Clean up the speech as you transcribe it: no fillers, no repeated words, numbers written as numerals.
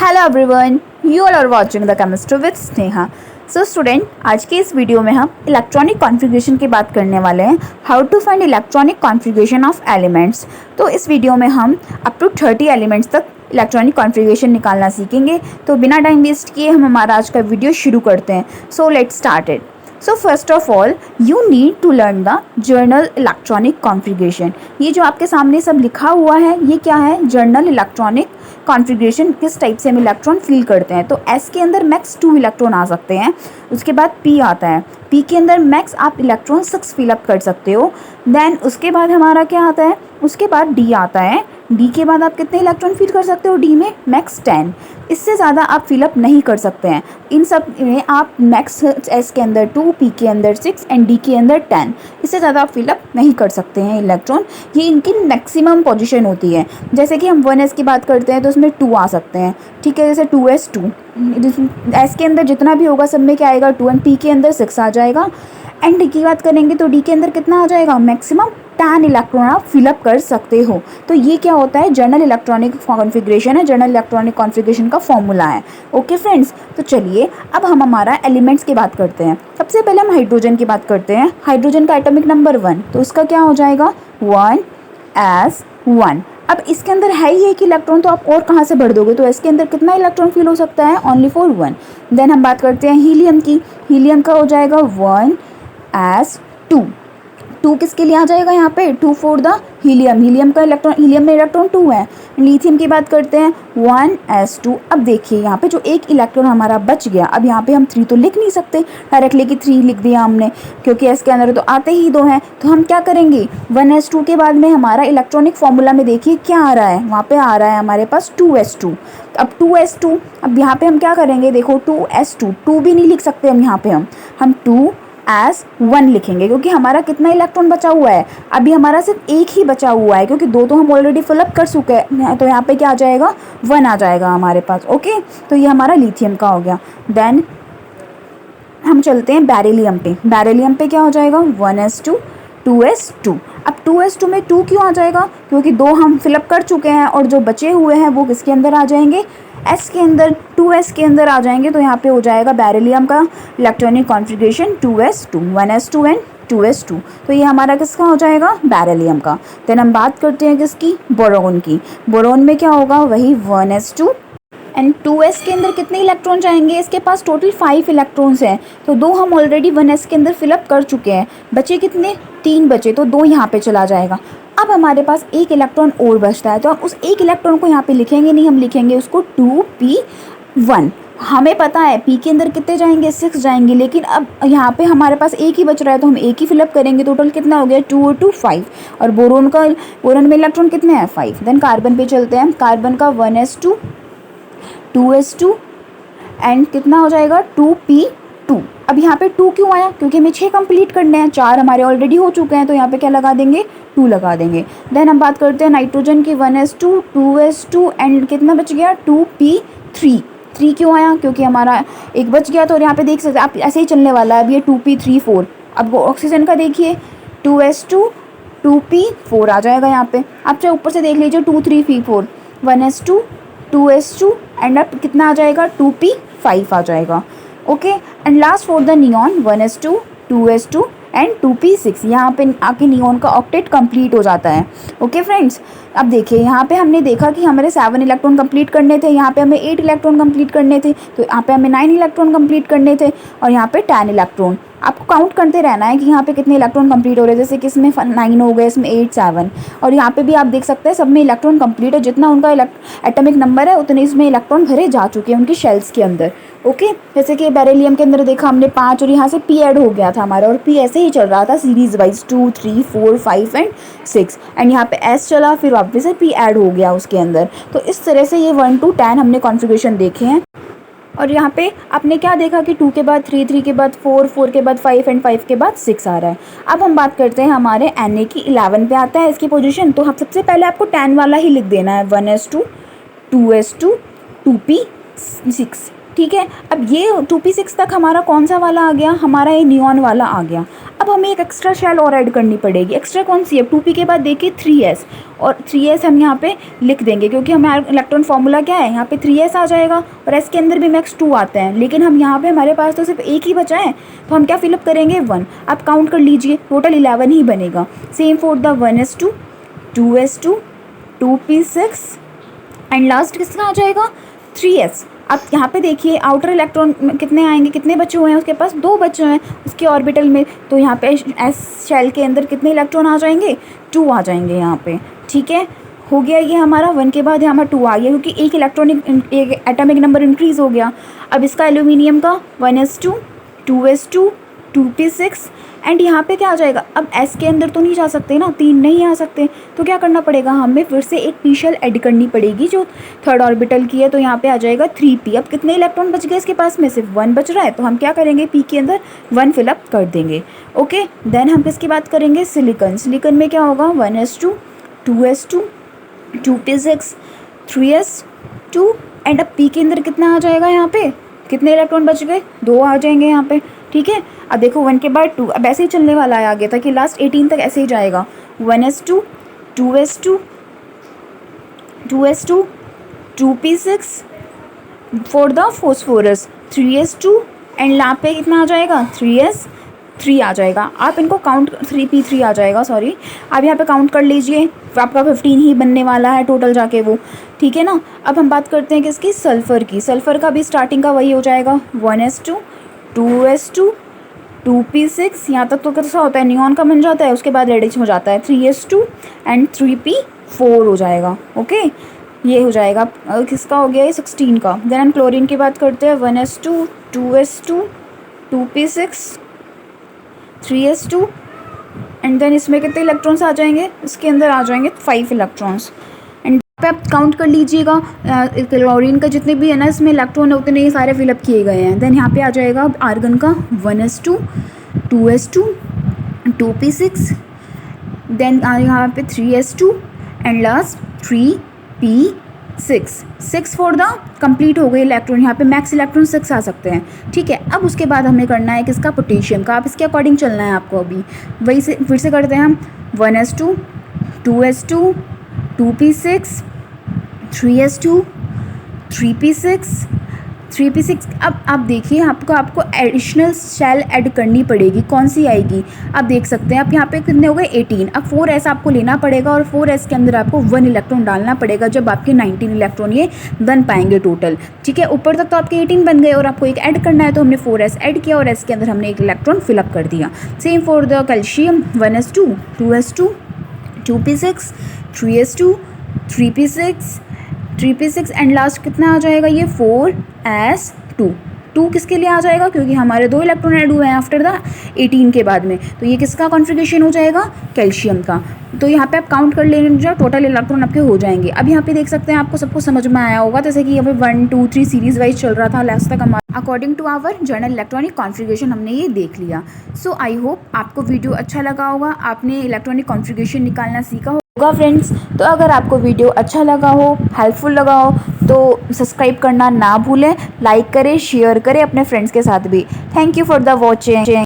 Hello everyone, you all are watching the chemistry with Sneha. So student, आज के इस video में हम इलेक्ट्रॉनिक कॉन्फ़िगरेशन की बात करने वाले हैं। How to find electronic configuration of elements. तो इस वीडियो में हम अप टू 30 एलिमेंट्स तक इलेक्ट्रॉनिक कॉन्फ़िगरेशन निकालना सीखेंगे। तो बिना टाइम वेस्ट किए हम हमारा आज का वीडियो शुरू करते हैं। So let's start it. So first of all you need to learn the general electronic configuration. ये जो आपके सामने सब लिखा हुआ है ये क्या है? Journal electronic configuration. किस टाइप से हम इलेक्ट्रॉन फिल करते हैं। तो एस के अंदर मैक्स 2 इलेक्ट्रॉन आ सकते हैं। उसके बाद पी आता है, पी के अंदर मैक्स आप इलेक्ट्रॉन 6 फिलअप कर सकते हो। देन उसके बाद हमारा क्या आता है? उसके बाद डी आता है। डी के बाद आप कितने इलेक्ट्रॉन फिल कर सकते हो? डी में मैक्स 10। इससे ज़्यादा आप फिलअप नहीं कर सकते हैं। इन सब में आप मैक्स एस के अंदर 2, पी के अंदर 6 एंड डी के अंदर 10। इससे ज़्यादा आप फिलअप नहीं कर सकते हैं इलेक्ट्रॉन। ये इनकी मैक्सिमम पोजीशन होती है। जैसे कि हम 1s की बात करते हैं तो उसमें 2 आ सकते हैं, ठीक है। जैसे 2s2 एस के अंदर जितना भी होगा सब में क्या आएगा? 2 एंड पी के अंदर 6 आ जाएगा। एंड डी की बात करेंगे तो डी के अंदर कितना आ जाएगा? मैक्सिमम 10 इलेक्ट्रॉन आप फिलअप कर सकते हो। तो ये क्या होता है? जर्नल इलेक्ट्रॉनिक कॉन्फ़िगरेशन है, जर्नल इलेक्ट्रॉनिक कॉन्फ़िगरेशन का फॉर्मूला है। ओके फ्रेंड्स, तो चलिए अब हम हमारा एलिमेंट्स की बात करते हैं। सबसे पहले हम हाइड्रोजन की बात करते हैं। हाइड्रोजन का एटॉमिक नंबर 1, तो इसका क्या हो जाएगा? 1s1। अब इसके अंदर है ही एक इलेक्ट्रॉन, तो आप और कहाँ से भर दोगे? तो इसके अंदर कितना इलेक्ट्रॉन फिल हो सकता है? Only for 1। देन हम बात करते हैं हीलियम की। हीलियम का हो जाएगा 1s2। 2 किसके लिए आ जाएगा यहाँ पे? 2 फॉर द हीलियम। हीलियम का इलेक्ट्रॉन, हीलियम में इलेक्ट्रॉन 2 है। लिथियम की बात करते हैं 1s2। अब देखिए यहाँ पे जो एक इलेक्ट्रॉन हमारा बच गया, अब यहाँ पे हम 3 तो लिख नहीं सकते डायरेक्टली कि 3 लिख दिया हमने, क्योंकि एस के अंदर तो आते ही 2 हैं। तो हम क्या करेंगे? 1s2 के बाद में हमारा इलेक्ट्रॉनिक फॉर्मूला में देखिए क्या आ रहा है, वहाँ पे आ रहा है हमारे पास 2s2। अब 2s2, अब यहाँ पे हम क्या करेंगे? देखो 2s2, 2 भी नहीं लिख सकते हम यहाँ पे, हम 2s1 लिखेंगे, क्योंकि हमारा कितना इलेक्ट्रॉन बचा हुआ है? अभी हमारा सिर्फ एक ही बचा हुआ है, क्योंकि 2 तो हम ऑलरेडी फिलअप कर चुके हैं। तो यहाँ पे क्या आ जाएगा? 1 आ जाएगा हमारे पास। ओके, तो ये हमारा लिथियम का हो गया। देन हम चलते हैं बेरिलियम पे। बेरिलियम पे क्या हो जाएगा? 1s2 2s2। अब 2s2 में 2 क्यों आ जाएगा? क्योंकि 2 हम फिलअप कर चुके हैं और जो बचे हुए हैं वो किसके अंदर आ जाएंगे? एस के अंदर, 2s के अंदर आ जाएंगे। तो यहाँ पे हो जाएगा बेरिलियम का electronic configuration 2s2, 1s2 and 2s2। तो ये हमारा किसका हो जाएगा? बेरिलियम का। देन हम बात करते हैं किसकी? बोरोन की। बोरोन में क्या होगा? वही 1s2 एंड 2s के अंदर कितने इलेक्ट्रॉन जाएंगे? इसके पास टोटल 5 इलेक्ट्रॉन्स हैं। तो 2 हम ऑलरेडी 1s के अंदर फिलअप कर चुके हैं। बचे कितने? 3 बचे, तो 2 यहाँ पे चला जाएगा। अब हमारे पास एक इलेक्ट्रॉन और बचता है, तो हम उस एक इलेक्ट्रॉन को यहाँ पे लिखेंगे नहीं, हम लिखेंगे उसको 2p1। हमें पता है पी के अंदर कितने जाएंगे? 6 जाएंगे, लेकिन अब यहाँ पे हमारे पास एक ही बच रहा है तो हम एक ही फिलअप करेंगे। टोटल कितना हो गया? 2 और 2 5। और बोरोन में इलेक्ट्रॉन कितने हैं? 5। देन कार्बन पे चलते हैं। कार्बन का 1s2 2s2 एंड कितना हो जाएगा? 2p2। अब यहाँ पे 2 क्यों आया? क्योंकि हमें 6 कंप्लीट करने हैं, 4 हमारे ऑलरेडी हो चुके हैं, तो यहाँ पे क्या लगा देंगे? 2 लगा देंगे। देन हम बात करते हैं नाइट्रोजन की। 1s2 2s2 एंड कितना बच गया? 2p3। 3 क्यों आया? क्योंकि हमारा एक बच गया। तो यहाँ पे देख सकते हैं आप, ऐसे ही चलने वाला है। अब ये 2p3 4। अब ऑक्सीजन का देखिए 2s2 2p4 आ जाएगा यहाँ पे। आप चाहे ऊपर से देख लीजिए 2 3 4 1s2 2s2 एंड अब कितना आ जाएगा? 2p5 आ जाएगा। Okay, and last for the neon 1s2 2s2 and 2p6। यहाँ पे आके नियॉन का ऑक्टेट कंप्लीट हो जाता है। ओके फ्रेंड्स, अब देखिए यहाँ पे हमने देखा कि हमारे 7 इलेक्ट्रॉन कंप्लीट करने थे, यहाँ पे हमें 8 इलेक्ट्रॉन कंप्लीट करने थे, तो यहाँ पे हमें 9 इलेक्ट्रॉन कंप्लीट करने थे, और यहाँ पे 10 इलेक्ट्रॉन। आपको काउंट करते रहना है कि यहाँ पे कितने इलेक्ट्रॉन कंप्लीट हो रहे हैं। जैसे कि इसमें 9 हो गए, इसमें 8 7, और यहाँ पे भी आप देख सकते हैं सब में इलेक्ट्रॉन कंप्लीट है। जितना उनका एटॉमिक नंबर है उतने इसमें इलेक्ट्रॉन भरे जा चुके हैं उनकी शेल्स के अंदर। ओके, जैसे कि बेरिलियम के अंदर देखा हमने 5, और यहाँ से पी ऐड हो गया था हमारा, और पी ऐसे ही चल रहा था सीरीज वाइज 2 3 4 5 एंड 6, एंड यहाँ पे एस चला, फिर वापस से पी ऐड हो गया उसके अंदर। तो इस तरह से ये 1 to 10 हमने कॉन्फ़िगरेशन देखे हैं। और यहाँ पे आपने क्या देखा कि 2 के बाद 3 3 के बाद 4 4 के बाद 5 एंड 5 के बाद 6 आ रहा है। अब हम बात करते हैं हमारे Na की 11 पे आता है इसकी पोजीशन। तो हम सबसे पहले आपको 10 वाला ही लिख देना है, 1s2 2s2 2p6। ठीक है। अब ये 2p6 तक हमारा कौन सा वाला आ गया, हमारा ये नियॉन वाला आ गया। अब हमें एक एक्स्ट्रा शेल और ऐड करनी पड़ेगी। एक्स्ट्रा कौन सी है, 2p के बाद देखिए 3s, और 3s हम यहाँ पे लिख देंगे क्योंकि हमारा इलेक्ट्रॉन फार्मूला क्या है, यहाँ पे 3s आ जाएगा और s के अंदर भी मैक्स 2 आते हैं, लेकिन हम यहाँ पे हमारे पास तो सिर्फ एक ही बचा है, तो हम क्या फिलअप करेंगे 1। आप काउंट कर लीजिए, टोटल 11 ही बनेगा। Same for the 1s2, 2s2, 2p6 and last किसका आ जाएगा 3s। अब यहाँ पे देखिए आउटर इलेक्ट्रॉन कितने आएंगे, कितने बचे हुए हैं उसके पास, 2 बचे हुए हैं उसके ऑर्बिटल में, तो यहाँ पे एस शेल के अंदर कितने इलेक्ट्रॉन आ जाएंगे, 2 आ जाएंगे यहाँ पे। ठीक है, हो गया ये हमारा 1 के बाद यहाँ 2 आ गया क्योंकि एक इलेक्ट्रॉनिक एक एटॉमिक नंबर इंक्रीज़ हो गया। अब इसका एल्यूमिनियम का 1s2, 2s2, 2p6 एंड यहाँ पे क्या आ जाएगा, अब एस के अंदर तो नहीं जा सकते ना, 3 नहीं आ सकते, तो क्या करना पड़ेगा, हमें फिर से एक पी शेल ऐड करनी पड़ेगी जो थर्ड ऑर्बिटल की है, तो यहाँ पे आ जाएगा 3p। अब कितने इलेक्ट्रॉन बच गए इसके पास में, सिर्फ 1 बच रहा है, तो हम क्या करेंगे पी के अंदर 1 फिलअप कर देंगे। ओके, देन हम किसकी बात करेंगे, सिलिकॉन। सिलिकॉन में क्या होगा 1s2, 2s2, 2p6, 3s2 and अब पी के अंदर कितना आ जाएगा, यहाँ पे कितने इलेक्ट्रॉन बच गए, 2 आ जाएंगे यहाँ पे। ठीक है, अब देखो 1 के बाद 2, अब ऐसे ही चलने वाला है आगे तक कि लास्ट 18 तक ऐसे ही जाएगा। 1s2, 2s2, 2s2, 2p6 for the phosphorus, 3s2 and यहाँ पे कितना आ जाएगा 3s3 आ जाएगा। आप इनको काउंट 3p3 आ जाएगा, सॉरी, आप यहाँ पे काउंट कर लीजिए, आपका 15 ही बनने वाला है टोटल जाके वो। ठीक है ना। अब हम बात करते हैं किसकी, सल्फ़र की। सल्फ़र का भी स्टार्टिंग का वही हो जाएगा 1s2, 2s2, 2p6, यहाँ तक तो कैसा होता है नियॉन का बन जाता है, उसके बाद रेडिश हो जाता है 3s2 एंड 3p4 हो जाएगा। ओके, ये हो जाएगा किसका हो गया ये 16 का। देन हम क्लोरीन की बात करते हैं 1s2, 2s2, 2p6, 3s2 and then इसमें कितने इलेक्ट्रॉन्स आ जाएंगे, इसके अंदर आ जाएंगे 5 इलेक्ट्रॉन्स। एंड पे आप काउंट कर लीजिएगा क्लोरीन का जितने भी है ना इसमें इलेक्ट्रॉन है उतने ये सारे फिलअप किए गए हैं। देन यहाँ पे आ जाएगा आर्गन का 1s2, 2s2, 2p6, देन यहाँ पे 3s2 and last 3p6, 6 for the complete हो गई इलेक्ट्रॉन, यहाँ पे मैक्स इलेक्ट्रॉन 6 आ सकते हैं। ठीक है, अब उसके बाद हमें करना है किसका, पोटेशियम का। आप इसके अकॉर्डिंग चलना है आपको, अभी वही से फिर से करते हैं हम 1s2, 2s2, 2p6, 3s2, 3p6, 3p6। अब आप देखिए आपको एडिशनल शेल ऐड करनी पड़ेगी, कौन सी आएगी, आप देख सकते हैं। आप यहाँ पे कितने हो गए 18। अब 4s आपको लेना पड़ेगा और 4s के अंदर आपको 1 इलेक्ट्रॉन डालना पड़ेगा, जब आपके 19 इलेक्ट्रॉन ये बन पाएंगे टोटल। ठीक है, ऊपर तक तो आपके 18 बन गए और आपको एक ऐड करना है, तो हमने 4s ऐड किया और s के अंदर हमने एक इलेक्ट्रॉन फिलअप कर दिया। Same for the calcium 1s2, 2s2, 2p6, 3s2, 3p6, 3p6 and last कितना आ जाएगा ये 4s2। 2 किसके लिए आ जाएगा, क्योंकि हमारे 2 इलेक्ट्रॉन ऐड हुए हैं आफ्टर द 18 के बाद में, तो ये किसका कॉन्फ़िगरेशन हो जाएगा, कैल्शियम का। तो यहाँ पे आप काउंट कर लेंगे जो टोटल इलेक्ट्रॉन आपके हो जाएंगे। अब यहाँ पे देख सकते हैं आपको सबको समझ में आया होगा, जैसे कि यहाँ पे 1 2 3 सीरीज वाइज चल रहा था, लास्ट तक हमारा according to our general electronic configuration हमने ये देख लिया। सो आई होप आपको वीडियो अच्छा लगा होगा, आपने इलेक्ट्रॉनिक कॉन्फ़िगरेशन निकालना सीखा होगा फ्रेंड्स। तो अगर आपको वीडियो अच्छा लगा हो, हेल्पफुल लगा हो, तो सब्सक्राइब करना ना भूलें, लाइक करें, शेयर करें अपने फ्रेंड्स के साथ भी। Thank you for the watching.